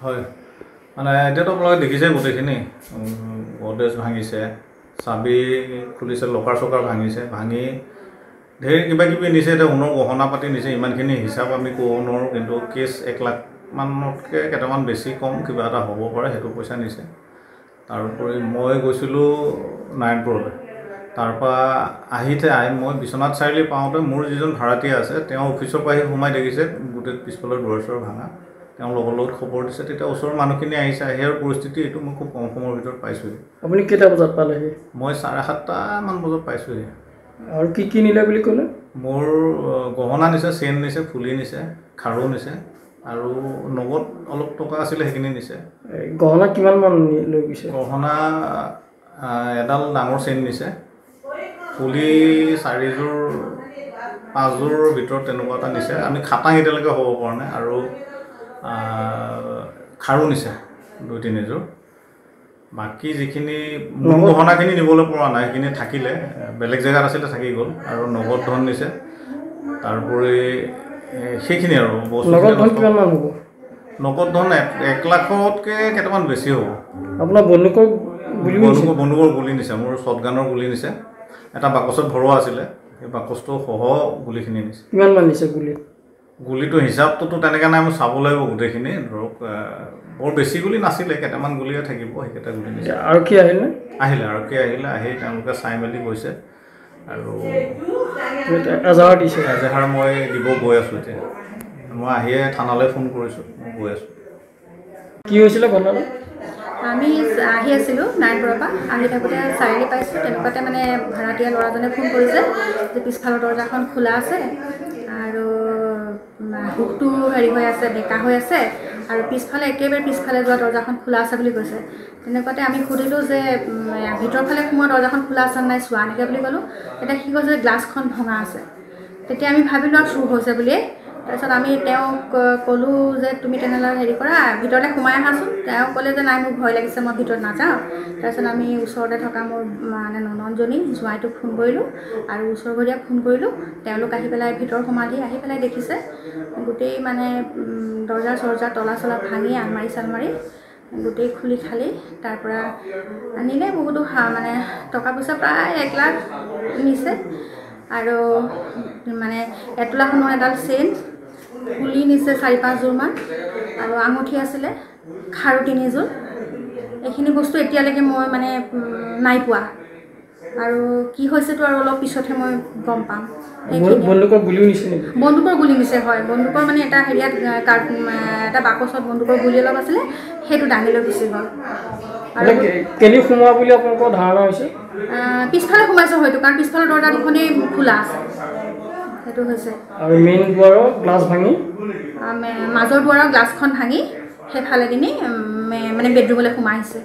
হয় মানে এতিয়াতো আপোনালোকে দেখিছে গোটেইখিনি গডৰেজ ভাঙিছে চাবি খুলিছে লকাৰ চকাৰ ভাঙিছে ভাঙি ঢেৰ কিবা কিবি নিছে এতিয়া সোণৰ গহনা পাতি নিছে ইমানখিনি হিচাপ আমি ক'ব নোৱাৰোঁ কিন্তু কেছ 1 লাখ মানতকৈ কেইটামান বেছি কম কিবা এটা হ'ব পাৰে সেইটো পইচা নিছে তাৰোপৰি মই গৈছিলোঁ নাৰায়ণপুৰলৈ তাৰপৰা মই বিশ্বনাথ চাৰিআলি পাওঁতে মোৰ যিজন ভাড়াতীয়া আছে তেওঁ অফিচৰ পৰা আহি সোমাই দেখিছে গোটেই পিছফালৰ দুৱাৰ চোৱাৰ ভাঙা তেওঁ লগত খবৰ দিছে তেতিয়া ওচৰৰ মানুহখিনি আহিছে আহিৰ পৰিস্থিতি এইটো মই খুব কম সময়ৰ ভিতৰত পাইছোঁহি আপুনি কেইটা বজাত পালেহি মই 7:30 মান বজাত পাইছোঁহি আৰু কি নিলে বুলি ক'লে মোৰ গহনা নিছে চেইন নিছে ফুলি নিছে খাৰু নিছে আৰু নগদ অলপ টকা আছিলে সেইখিনি নিছে গহনা কিমান মান লৈ গৈছে গহনা এডাল ডাঙৰ চেইন নিছে ফুলি 4যোৰ 5যোৰ ভিতৰত তেনেকুৱা এটা নিছে আমি খাটাং এতিয়ালৈকে হ'ব পৰা নাই আৰু খাৰু নিছে 2-3যোৰ বাকি যিখিনি মূল গহনাখিনি নিবলৈ পৰা নাই সেইখিনি থাকিলে বেলেগ জেগাত আছিলে থাকি গ'ল আৰু নগদ ধন নিছে তাৰোপৰি সেইখিনি আৰু নগদ ধন কিমান মান হ'ব নগদ ধন 1 লাখতকৈ কেইটামান বেছি হ'ব আপোনাৰ বন্দুকৰ গুলি নিছে মোৰ শ্বটগানৰ গুলি নিছে এটা বাকচত ভৰোৱা আছিলে সেই বাকচটো সহ গুলিখিনি নিছে কিমান মান নিছে গুলিটো হিচাপটোতো তেনেকৈ নাই মই চাব লাগিব গোটেইখিনি ধৰক বৰ বেছি গুলি নাছিলে কেইটামান গুলিয়ে থাকিব সেইকেইটা গুলি নিছে আৰক্ষী আহিলে আহি তেওঁলোকে চাই মেলি গৈছে আৰু এজাহাৰ মই দিব গৈ আছোঁ এতিয়া মই আহিয়ে থানালৈ ফোন কৰিছোঁ মই গৈ আছোঁ কি হৈছিলে ঘটনাটো আমি আহি আছিলোঁ নাৰায়ণপুৰৰ পৰা আহি থাকোঁতে চাৰিআলি পাইছোঁ তেনেকুৱাতে মানে ভাড়াতীয়া ল'ৰাজনে ফোন কৰিছে যে পিছফালৰ দৰ্জাখন খোলা আছে আৰু হুকটো হেৰি হৈ আছে বেকা হৈ আছে আৰু পিছফালে একেবাৰে পিছফালে যোৱা দৰ্জাখন খোলা আছে বুলি কৈছে তেনেকুৱাতে আমি সুধিলোঁ যে ভিতৰৰ ফালে সোমোৱা দৰ্জাখন খোলা আছে নাই চোৱা এনেকৈ বুলি ক'লোঁ তেতিয়া সি কৈছে গ্লাছখন ভঙা আছে তেতিয়া আমি ভাবিলোঁ আৰু চুৰ হৈছে বুলিয়ে তাৰপিছত আমি তেওঁক ক'লোঁ যে তুমি তেনেহ'লে হেৰি কৰা ভিতৰতে সোমাই আহাচোন তেওঁ ক'লে যে নাই মোৰ ভয় লাগিছে মই ভিতৰত নাযাওঁ তাৰপিছত আমি ওচৰতে থকা মোৰ মানে ননন্দজনী জোঁৱাইটোক ফোন কৰিলোঁ আৰু ওচৰ ঘৰীয়াক ফোন কৰিলোঁ তেওঁলোক আহি পেলাই ভিতৰ সোমালি আহি পেলাই দেখিছে গোটেই মানে দৰ্জা চৰ্জা তলা চলা ভাঙি আলমাৰি গোটেই খুলি খালি তাৰপৰা আনিলে বহুতো মানে টকা পইচা প্ৰায় 1 লাখ নিছে আৰু মানে 1 তোলা সোণৰ এডাল চেইন ফুলি নিছে 4-5যোৰ মান আৰু আঙুঠি আছিলে খাৰু 3যোৰ এইখিনি বস্তু এতিয়ালৈকে মই মানে নাই পোৱা আৰু কি হৈছেতো আৰু অলপ পিছতহে মই গম পাম বন্দুকৰ গুলিও নিছে নেকি বন্দুকৰ গুলি নিছে হয় বন্দুকৰ মানে এটা হেৰিয়াত এটা বাকচত বন্দুকৰ গুলি অলপ আছিলে সেইটো দাঙি লৈ গুচি গ'ল আৰু কেনি সোমোৱা বুলি আপোনালোকৰ ধাৰণা হৈছে পিছফালে সোমাইছে হয়তো কাৰণ পিছফালৰ দৰ্জা দুখনেই খোলা আছে সেইটো হৈছে আৰু মেইন দুৱাৰৰ গ্লাছ ভাঙি মাজৰ দুৱাৰৰ গ্লাছখন ভাঙি সেইফালে কিনি মানে বেডৰুমলৈ সোমাই আহিছে